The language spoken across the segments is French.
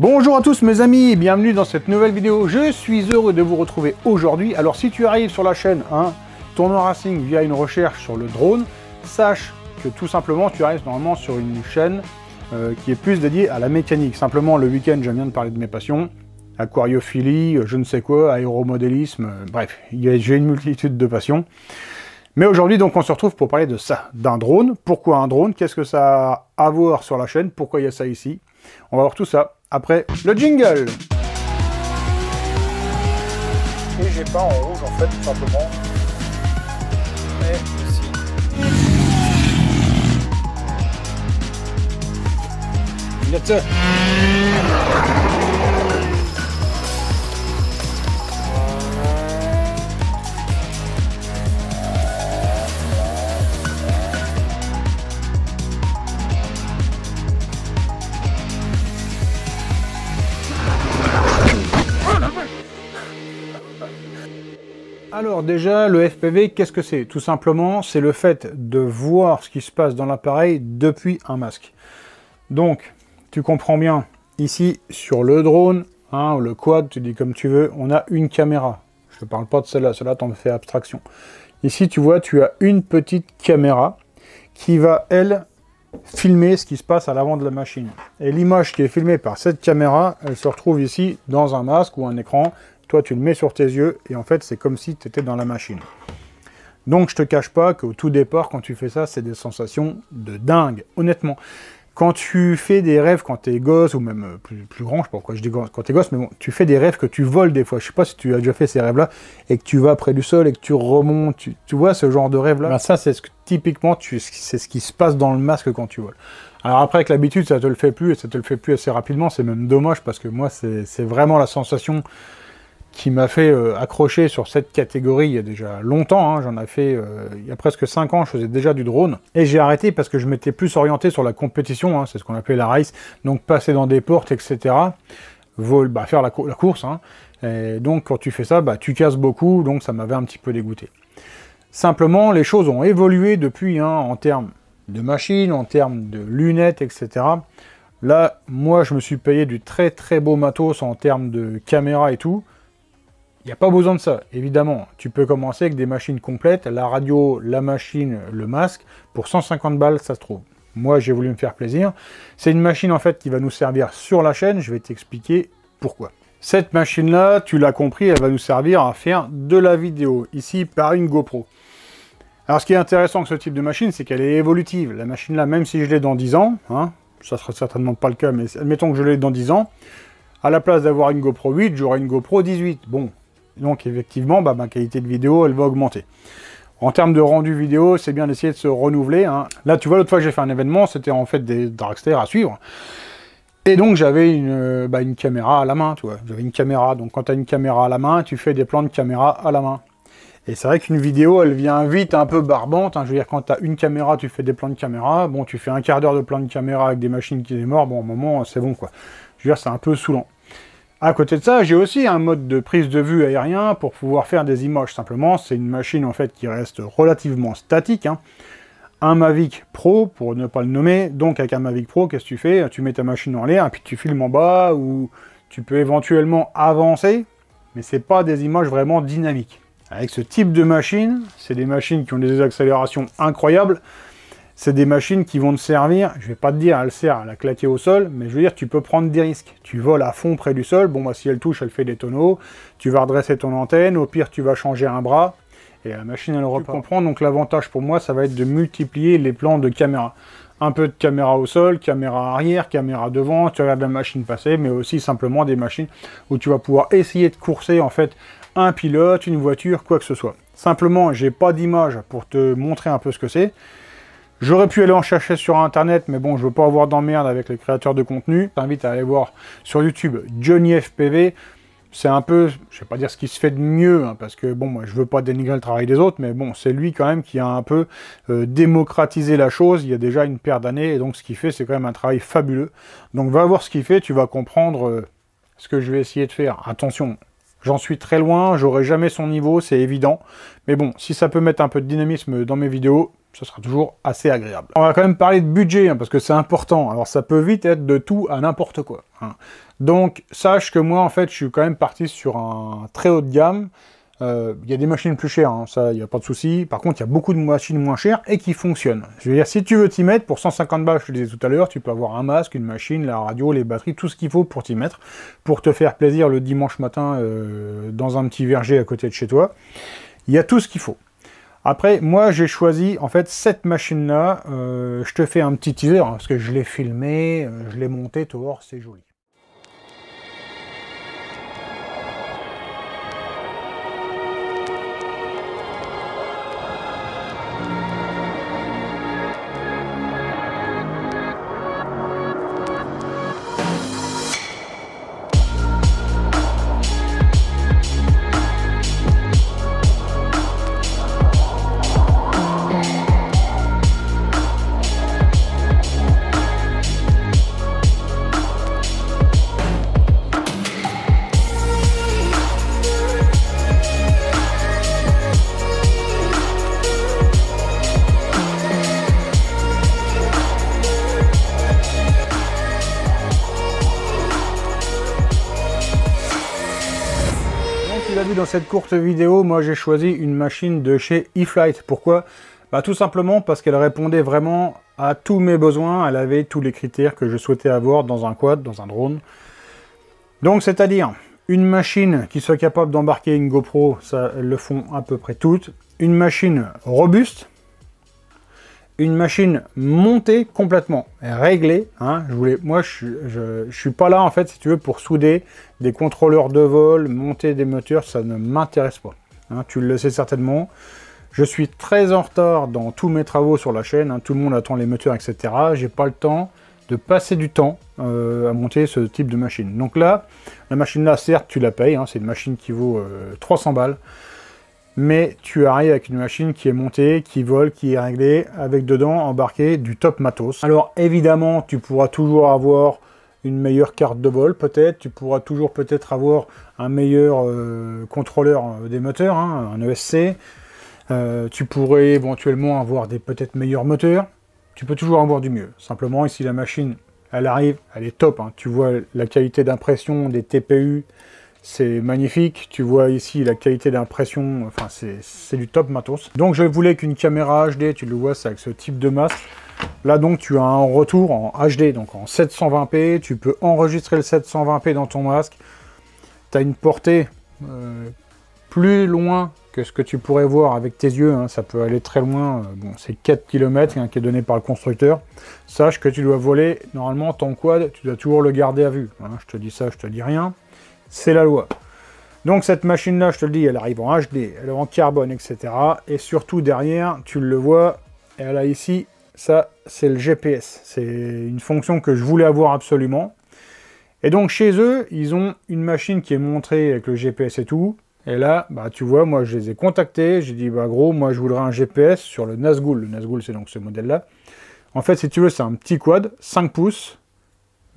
Bonjour à tous mes amis, bienvenue dans cette nouvelle vidéo. Je suis heureux de vous retrouver aujourd'hui. Alors si tu arrives sur la chaîne Tournoi Racing via une recherche sur le drone, sache que tout simplement tu arrives normalement sur une chaîne qui est plus dédiée à la mécanique. Simplement le week-end je viens de parler de mes passions, aquariophilie, je ne sais quoi, aéromodélisme, bref, j'ai une multitude de passions. Mais aujourd'hui donc on se retrouve pour parler de ça, d'un drone. Pourquoi un drone? Qu'est-ce que ça a à voir sur la chaîne? Pourquoi il y a ça ici? On va voir tout ça après le jingle. Et j'ai peint en rouge en fait tout simplement. Et ici. Alors déjà, le FPV, qu'est-ce que c'est? Tout simplement, c'est le fait de voir ce qui se passe dans l'appareil depuis un masque. Donc, tu comprends bien, ici, sur le drone, ou le quad, tu dis comme tu veux, on a une caméra. Je ne te parle pas de celle-là, celle-là, t'en fais abstraction. Ici, tu vois, tu as une petite caméra qui va, elle, filmer ce qui se passe à l'avant de la machine. Et l'image qui est filmée par cette caméra, elle se retrouve ici, dans un masque ou un écran. Toi, tu le mets sur tes yeux, et en fait, c'est comme si tu étais dans la machine. Donc, je te cache pas qu'au tout départ, quand tu fais ça, c'est des sensations de dingue, honnêtement. Quand tu fais des rêves quand t'es gosse, ou même plus grand, je sais pas pourquoi je dis quand t'es gosse, mais bon, tu fais des rêves que tu voles des fois. Je sais pas si tu as déjà fait ces rêves-là, et que tu vas près du sol, et que tu remontes, tu vois ce genre de rêve-là. Ben ça, c'est typiquement, c'est ce qui se passe dans le masque quand tu voles. Alors après, avec l'habitude, ça te le fait plus, et ça te le fait plus assez rapidement. C'est même dommage, parce que moi, c'est vraiment la sensation qui m'a fait accrocher sur cette catégorie il y a déjà longtemps, j'en ai fait il y a presque 5 ans, je faisais déjà du drone, et j'ai arrêté parce que je m'étais plus orienté sur la compétition, c'est ce qu'on appelait la race, donc passer dans des portes, etc., faire la course, et donc quand tu fais ça, tu casses beaucoup, donc ça m'avait un petit peu dégoûté. Simplement, les choses ont évolué depuis, en termes de machines, en termes de lunettes, etc., là, moi, je me suis payé du très très beau matos en termes de caméra et tout. Il n'y a pas besoin de ça, évidemment. Tu peux commencer avec des machines complètes, la radio, la machine, le masque, pour 150 balles, ça se trouve. Moi, j'ai voulu me faire plaisir. C'est une machine, en fait, qui va nous servir sur la chaîne. Je vais t'expliquer pourquoi. Cette machine-là, tu l'as compris, elle va nous servir à faire de la vidéo, ici, par une GoPro. Alors, ce qui est intéressant avec ce type de machine, c'est qu'elle est évolutive. La machine-là, même si je l'ai dans 10 ans, ça sera certainement pas le cas, mais admettons que je l'ai dans 10 ans, à la place d'avoir une GoPro 8, j'aurai une GoPro 18. Bon. Donc effectivement, ma qualité de vidéo, elle va augmenter. En termes de rendu vidéo, c'est bien d'essayer de se renouveler. Là, tu vois, l'autre fois que j'ai fait un événement, c'était en fait des dragsters à suivre. Et donc, j'avais une caméra à la main, tu vois. J'avais une caméra. Donc, quand tu as une caméra à la main, tu fais des plans de caméra à la main. Et c'est vrai qu'une vidéo, elle vient vite un peu barbante. Je veux dire, quand tu as une caméra, tu fais des plans de caméra. Bon, tu fais un quart d'heure de plan de caméra avec des machines qui démarrent. Bon, au moment, c'est bon, quoi. Je veux dire, c'est un peu saoulant. À côté de ça, j'ai aussi un mode de prise de vue aérien pour pouvoir faire des images. Simplement, c'est une machine en fait qui reste relativement statique. Un Mavic Pro, pour ne pas le nommer. Donc avec un Mavic Pro, qu'est-ce que tu fais? Tu mets ta machine en l'air et puis tu filmes en bas, ou tu peux éventuellement avancer, mais c'est pas des images vraiment dynamiques. Avec ce type de machine, c'est des machines qui ont des accélérations incroyables. C'est des machines qui vont te servir, je vais pas te dire, elle sert à la claquer au sol, mais je veux dire, tu peux prendre des risques. Tu voles à fond près du sol, bon, si elle touche, elle fait des tonneaux, tu vas redresser ton antenne, au pire, tu vas changer un bras, et la machine, elle repart. Tu comprends, donc l'avantage pour moi, ça va être de multiplier les plans de caméra. Un peu de caméra au sol, caméra arrière, caméra devant, tu regardes la machine passer, mais aussi simplement des machines où tu vas pouvoir essayer de courser, en fait, un pilote, une voiture, quoi que ce soit. Simplement, j'ai pas d'image pour te montrer un peu ce que c'est. J'aurais pu aller en chercher sur internet, mais bon, je veux pas avoir d'emmerde avec les créateurs de contenu. Je t'invite à aller voir sur YouTube Johnny FPV. C'est un peu, je vais pas dire ce qui se fait de mieux, parce que bon, moi je veux pas dénigrer le travail des autres, mais bon, c'est lui quand même qui a un peu démocratisé la chose il y a déjà une paire d'années, et donc ce qu'il fait, c'est quand même un travail fabuleux. Donc va voir ce qu'il fait, tu vas comprendre ce que je vais essayer de faire. Attention, J'en suis très loin, j'aurai jamais son niveau, c'est évident. Mais bon, si ça peut mettre un peu de dynamisme dans mes vidéos, ce sera toujours assez agréable. On va quand même parler de budget, hein, parce que c'est important. Alors ça peut vite être de tout à n'importe quoi. Hein. Donc sache que moi, en fait, je suis quand même parti sur un très haut de gamme. Il y a des machines plus chères, hein, ça, il n'y a pas de souci. Par contre, il y a beaucoup de machines moins chères et qui fonctionnent. Je veux dire, si tu veux t'y mettre, pour 150 balles, je te disais tout à l'heure, tu peux avoir un masque, une machine, la radio, les batteries, tout ce qu'il faut pour t'y mettre, pour te faire plaisir le dimanche matin dans un petit verger à côté de chez toi. Il y a tout ce qu'il faut. Après, moi, j'ai choisi, en fait, cette machine-là. Je te fais un petit teaser, hein, parce que je l'ai filmé, je l'ai monté, tu vois, c'est joli. Tu l'as vu dans cette courte vidéo, moi j'ai choisi une machine de chez eFlight. Pourquoi? Bah, tout simplement parce qu'elle répondait vraiment à tous mes besoins, elle avait tous les critères que je souhaitais avoir dans un quad, dans un drone. Donc c'est-à-dire une machine qui soit capable d'embarquer une GoPro, ça elles le font à peu près toutes. Une machine robuste, une machine montée complètement, réglée. Hein. Moi, je suis pas là, en fait, si tu veux, pour souder des contrôleurs de vol, monter des moteurs, ça ne m'intéresse pas. Hein, tu le sais certainement. Je suis très en retard dans tous mes travaux sur la chaîne. Hein, tout le monde attend les moteurs, etc. J'ai pas le temps de passer du temps à monter ce type de machine. Donc là, la machine là, certes, tu la payes. Hein, c'est une machine qui vaut 300 balles. Mais tu arrives avec une machine qui est montée, qui vole, qui est réglée, avec dedans embarqué du top matos. Alors évidemment, tu pourras toujours avoir une meilleure carte de vol, peut-être. Tu pourras toujours peut-être avoir un meilleur contrôleur des moteurs, hein, un ESC. Tu pourrais éventuellement avoir des peut-être meilleurs moteurs. Tu peux toujours avoir du mieux. Simplement, ici, la machine, elle arrive, elle est top. Hein. Tu vois la qualité d'impression des TPU. C'est magnifique, tu vois ici la qualité d'impression, enfin c'est du top matos. Donc je voulais qu'une caméra HD, tu le vois, c'est avec ce type de masque. Là donc tu as un retour en HD, donc en 720p, tu peux enregistrer le 720p dans ton masque. Tu as une portée plus loin que ce que tu pourrais voir avec tes yeux, hein. Ça peut aller très loin, bon c'est 4 km hein, qui est donné par le constructeur. Sache que tu dois voler, normalement ton quad, tu dois toujours le garder à vue. Hein. Je te dis ça, je te dis rien. C'est la loi. Donc cette machine-là, je te le dis, elle arrive en HD, elle est en carbone, etc. Et surtout derrière, tu le vois, elle a ici, ça c'est le GPS. C'est une fonction que je voulais avoir absolument. Et donc chez eux, ils ont une machine qui est montrée avec le GPS et tout. Et là, bah, tu vois, moi je les ai contactés, j'ai dit, bah gros, moi je voudrais un GPS sur le Nazgul. Le Nazgul, c'est donc ce modèle-là. En fait, si tu veux, c'est un petit quad, 5 pouces.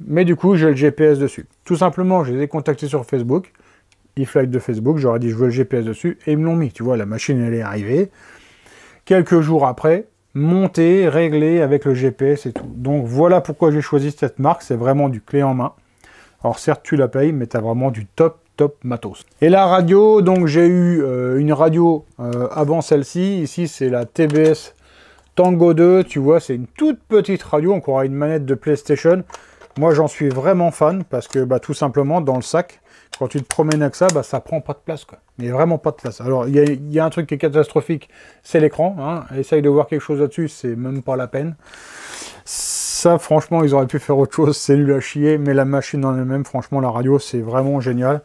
Mais du coup, j'ai le GPS dessus. Tout simplement, je les ai contactés sur Facebook, eFlight de Facebook, j'aurais dit je veux le GPS dessus, et ils me l'ont mis. Tu vois, la machine, elle est arrivée. Quelques jours après, montée, réglée avec le GPS et tout. Donc voilà pourquoi j'ai choisi cette marque, c'est vraiment du clé en main. Alors certes, tu la payes, mais tu as vraiment du top matos. Et la radio, donc j'ai eu une radio avant celle-ci. Ici, c'est la TBS Tango 2. Tu vois, c'est une toute petite radio, on croirait une manette de PlayStation. Moi, j'en suis vraiment fan parce que bah, tout simplement, dans le sac, quand tu te promènes avec ça, bah, ça prend pas de place, quoi. Il n'y a vraiment pas de place. Alors, il y a un truc qui est catastrophique, c'est l'écran. Hein. Essaye de voir quelque chose là-dessus, c'est même pas la peine. Ça, franchement, ils auraient pu faire autre chose, c'est nul à chier, mais la machine en elle-même, franchement, la radio, c'est vraiment génial.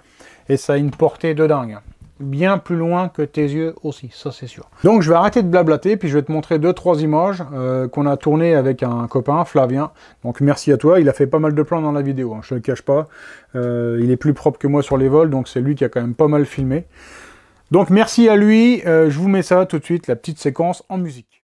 Et ça a une portée de dingue. Bien plus loin que tes yeux aussi, ça c'est sûr. Donc je vais arrêter de blablater, puis je vais te montrer 2-3 images qu'on a tournées avec un copain, Flavien. Donc merci à toi, il a fait pas mal de plans dans la vidéo, hein, je ne le cache pas. Il est plus propre que moi sur les vols, donc c'est lui qui a quand même pas mal filmé. Donc merci à lui, je vous mets ça tout de suite, la petite séquence en musique.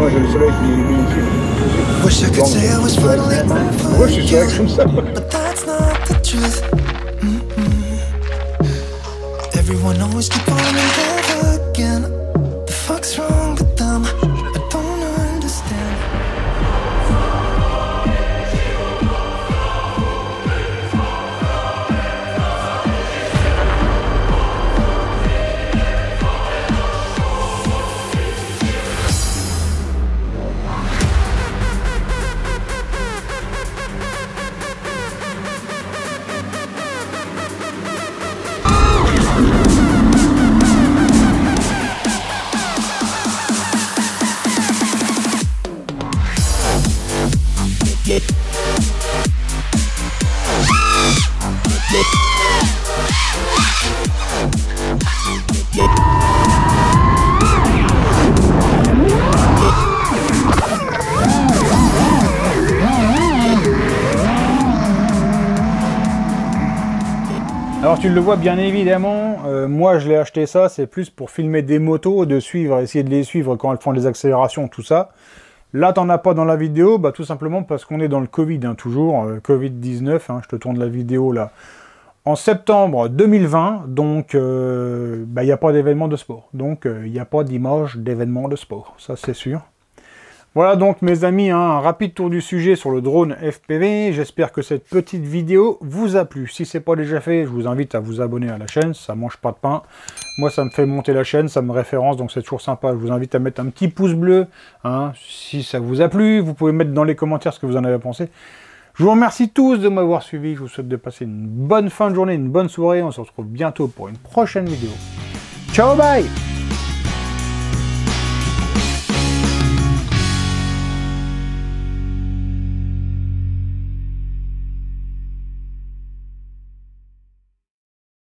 moi j'ai le soleil qui m'illumine ici. Wish I could say I was finally over Moi je suis soleil comme ça. but that's not the truth. Everyone always keep on in love again. The fuck's wrong with them? I don't understand. Alors tu le vois bien évidemment, moi je l'ai acheté ça, c'est plus pour filmer des motos, de suivre, essayer de les suivre quand elles font des accélérations, tout ça. Là t'en as pas dans la vidéo, bah tout simplement parce qu'on est dans le Covid, hein, toujours, Covid-19, hein, je te tourne la vidéo là, en septembre 2020, donc il n'y a pas d'événement de sport, donc il n'y a pas d'image d'événement de sport, ça c'est sûr. Voilà donc mes amis, hein, un rapide tour du sujet sur le drone FPV. J'espère que cette petite vidéo vous a plu. Si ce n'est pas déjà fait, je vous invite à vous abonner à la chaîne, ça mange pas de pain. Moi ça me fait monter la chaîne, ça me référence, donc c'est toujours sympa. Je vous invite à mettre un petit pouce bleu, hein, si ça vous a plu. Vous pouvez mettre dans les commentaires ce que vous en avez pensé. Je vous remercie tous de m'avoir suivi, je vous souhaite de passer une bonne fin de journée, une bonne soirée. On se retrouve bientôt pour une prochaine vidéo. Ciao, bye!